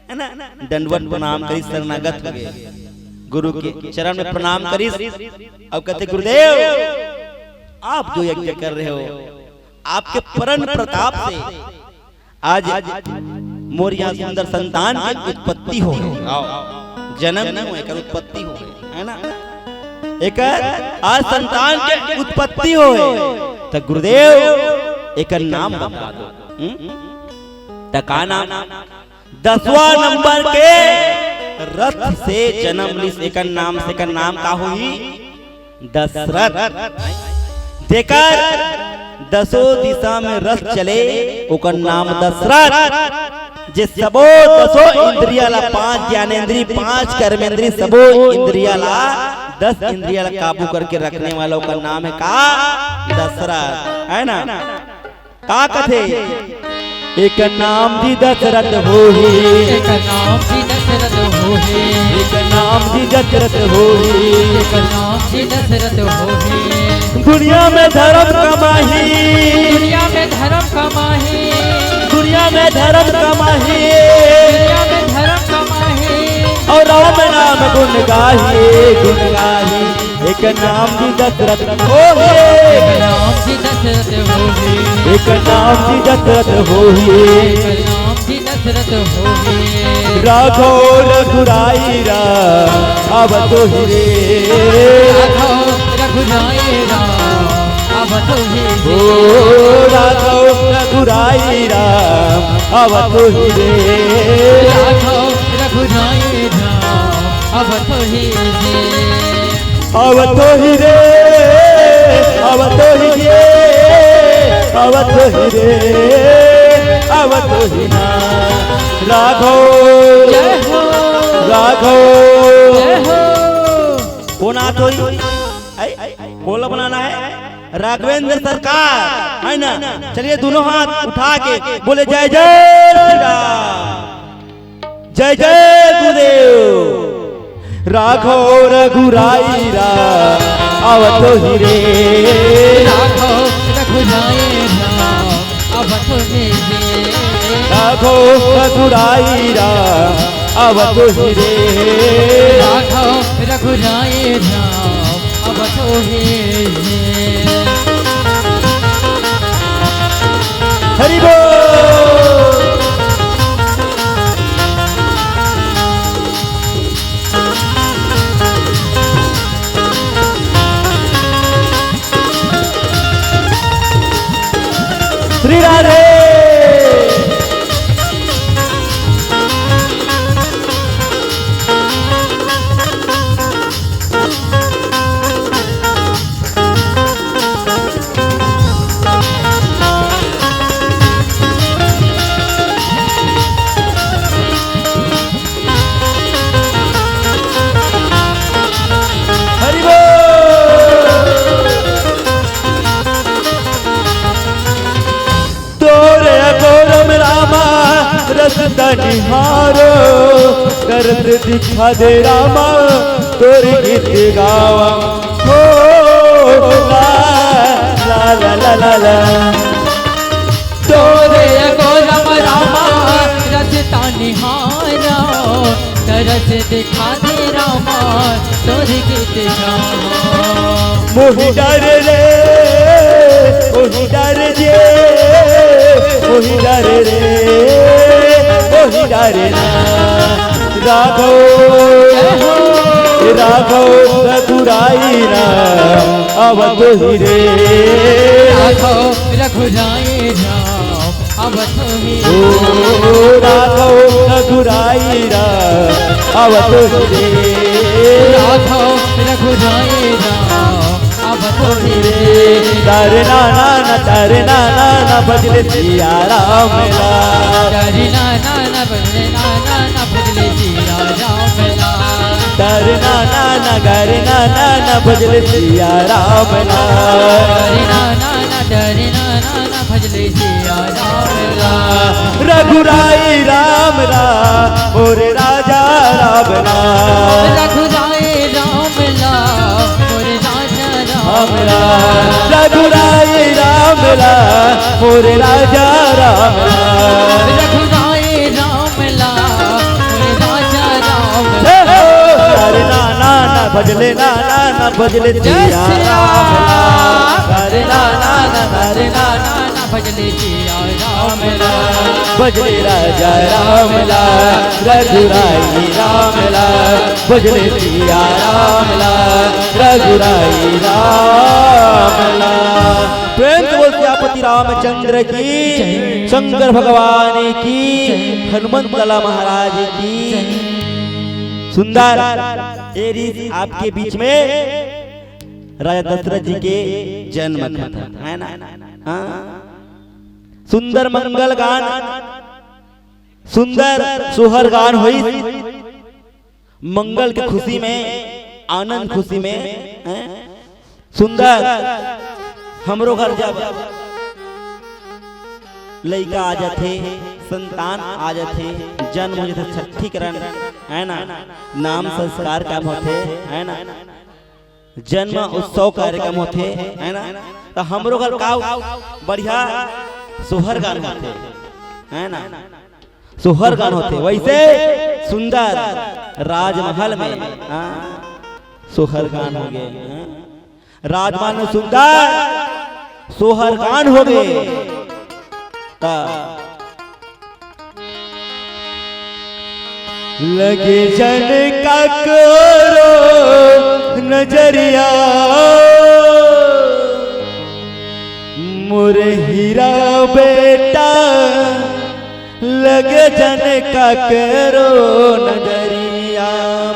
है ना दंडवत प्रणाम करी शरणागत हो गए, गुरु के चरण में प्रणाम करी और कहते गुरुदेव आप जो यज्ञ कर रहे हो आपके परम प्रताप से आज मोर यहाँ सुंदर संतान की उत्पत्ति हो गई, जन्म न हो एक उत्पत्ति हो गई है ना, एक आज संतान के उत्पत्ति हो तो गुरुदेव एक नाम बता दो। टका नाम 10वां नंबर के रथ से जन्म ली एक नाम से का नाम का हुई दशरथ। देकर 10 दिशा में रथ चले ओकर नाम दशरथ। जे सबो 10 इंद्रिया ला 5 ज्ञानेंद्री 5 कर्मेंद्री सबो इंद्रिया ला 10 इंद्रिया ला काबू करके रखने वालों का नाम है का दशरथ है ना। का कथे एक नाम दी दशरथ होही, एक नाम दी दशरथ होही, एक नाम दी दशरथ होही, एक नाम दी दशरथ होही। दुनिया में धर्म कमाही, दुनिया में धर्म कमाही, दुनिया में धर्म कमाही, दुनिया में धर्म कमाही। राम गुण गाही एक नाम जी दशरथ होए एक नाम जी दशरथ होए एक नाम जी दशरथ होए एक नाम जी दशरथ होए राघो रघुराई राम अब तो रे राघो रघुराई राम अब तो हे ओ राघो रघुराई राम अब तो रे राघो रघुराई राम अब तो हे अब तो रे अब तो रे अब तो रे अब तो ना राघो जय हो राघो जय हो कौन आत होई बोला बनाना है राघवेंद्र सरकार है ना। चलिए दोनों हाथ उठा के बोले जय जय श्री राम जय जय गुरुदेव राघो रघुराई राम अब तो रे राघो रघुराई राम अब तो हे राघो रघुराई राम अब तो रे राघो रघुराई राम अब तो हे हरि बोल श्री राधे हरि बोल तोरे गौरम रामा रसता निहारो करत दिखा दे रामा तोरे गीत गावा हो ला ला ला ला ला ला तोरे गोरम रामा रसता निहारा तरस दिखा दे रामा तोरे गीत गावा मोहि डर रे मोहि डर जे मोहि डर रे मोहि डर ना राघो राघो रघुराई राम अब तो रे राघो रघुराई राम अब तो हे ओ राघो रघुराई राम अब तो रे राघो रघुराई राम अब तो हे तारे नाना न तारे नाना न बजले सिया राम ला तारे नाना न बजले नाना न बजले सिया राम ला तारे नाना न गारे नाना न बजले सिया राम ला तारे नाना न भजले सिया राम ला रघुराई राम ला मोरे राजा राम ला रघुराई राम ला मोरे राजा राम ला रघुराई राम ला मोरे राजा राम ला रघुराई राम ला मोरे राजा राम ला तारे नाना न भजले नाना न भजले सिया राम ला तारे नाना न तारे नाना न भजले सिया राम ला भजले राजा राम ला रघुराई राम ला भजले सिया राम ला रघुराई राम ला। प्रेम से बोल सियापति रामचंद्र की शंकर भगवान की हनुमत लाला महाराज की। सुंदर एरीज आपके बीच में राजा दशरथ जी के जन्म कथा है ना। हाँ सुंदर मंगल गान सुंदर सोहर गान हुई मंगल के खुशी में आनंद खुशी में सुंदर हमरो घर जब लड़का आ जाते संतान आ जाते जन्म हो जाते छठी करण है ना नाम संस्कार काम होते है ना जन्म उत्सव कार्यक्रम होते है ना तो हमरो घर का बढ़िया सोहर गान होते है ना सुहरगान होते, वैसे सुंदर राजमहल में सुहरगान हो गए। राजमहल में सुंदर सुहरगान हो गए। लगे जन का करो नजरिया मोर हीरा बेटा, लगे जन का करो नजरिया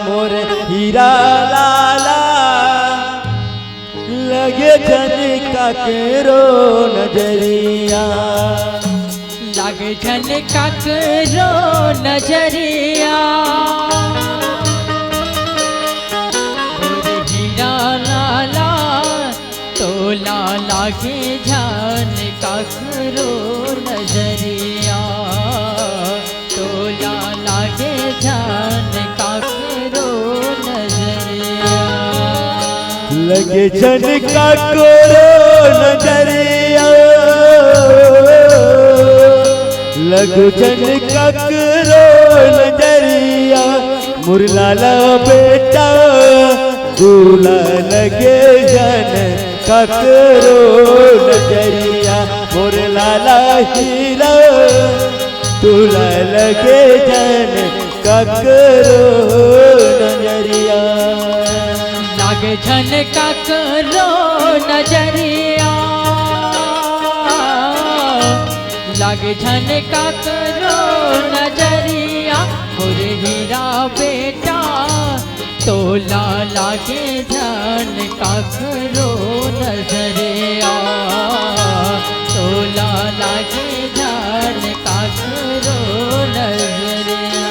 मोर हीरा लाला, लगे जन का करो नजरिया, लगे जन का करो नजरिया मोर हीरा लाला, तोला लागे जान का करो नजरिया, तोला लागे जान का करो नजरिया, लगे जन का करो नजरिया, लगो जन का करो नजरिया, मुरलाला बेटा दूल्हा लगे जन का करो नजरिया, मुरलाला हीरा दूल्हा लगे जन का करो नजरिया, लागे जन का करो नजरिया, लागे जन का करो नजरिया मोर हीरा बेटा, तोला लागे जन का करो नजरिया, तोला लागे जन का करो नजरिया।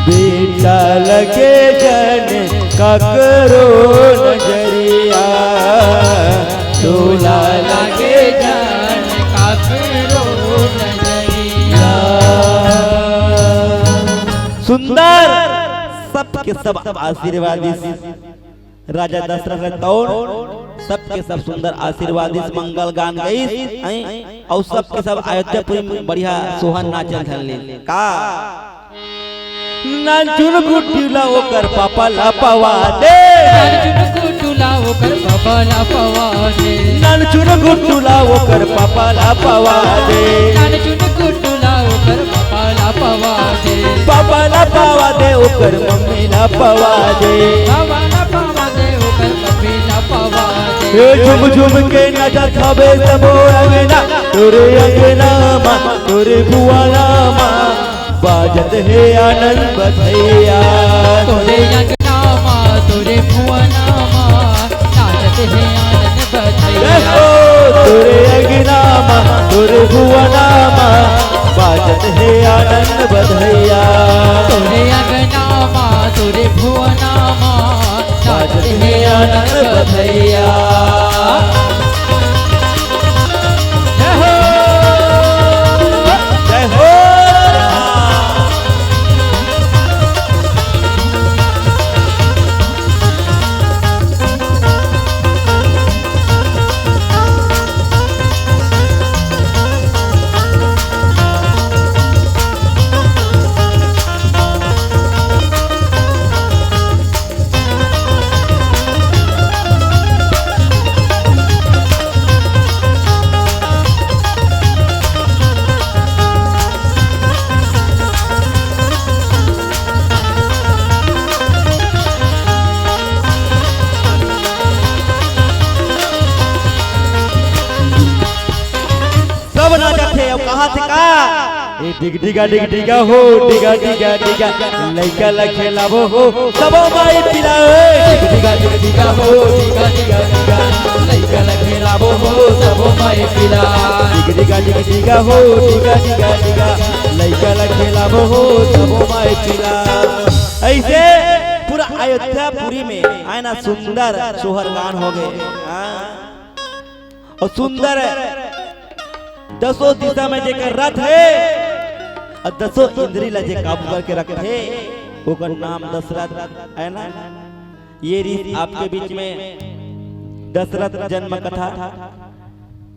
बेटा लगे जन का करो नजरिया, दूल्हा लागे जन का करो नजरिया, सुंदर सबके सब आशीर्वादी राजा दशरथ और सबके सब सुंदर आशीर्वादी मंगल गान गई और सबके सब अयोध्यापुरी में बढ़िया सोहन नाचन धरले का नाचुन गुटुला ओकर पापा लापवा दे, नाचुन गुटुला ओकर पापा लापवा दे, नाचुन गुटुला ओकर पापा लापवा दे, नाचुन गुटुला ओकर पापा लापवा दे, पापा लापवा दे ओकर मम्मी लापवा दे, पापा लापवा दे ओकर मम्मी लापवा दे, ए झुम झुम के नाचत हवे सबो अंगना, तोरे अंगना मा तोरे बुआला मा बाजत है आनंद बधैया, तोरे अंगना मा तोरे भुवना मा नाचत है आनंद बधैया, तोरे अंगना मा तोरे भुवना मा बाजत है आनंद बधैया, तोरे अंगना मा तोरे भुवना मा नाचत है आनंद बधैया। जय हो जय हो। डिग डिगा हो डिगा लइका ला खेलाबो हो सब माई पिला डिग डिगा हो डिगा लइका ला खेलाबो हो सब माई पिला डिग डिगा हो डिगा लइका ला खेलाबो हो सब माई पिला। ऐसे पूरा अयोध्यापुरी में है ना सुंदर सोहरगान हो गए और सुंदर दसों दिशा में जेकर रथ है और दसों इंद्री लजे काबू करके रखे ओकर नाम दशरथ है ना। ये रीत आपके बीच में दशरथ जन्म कथा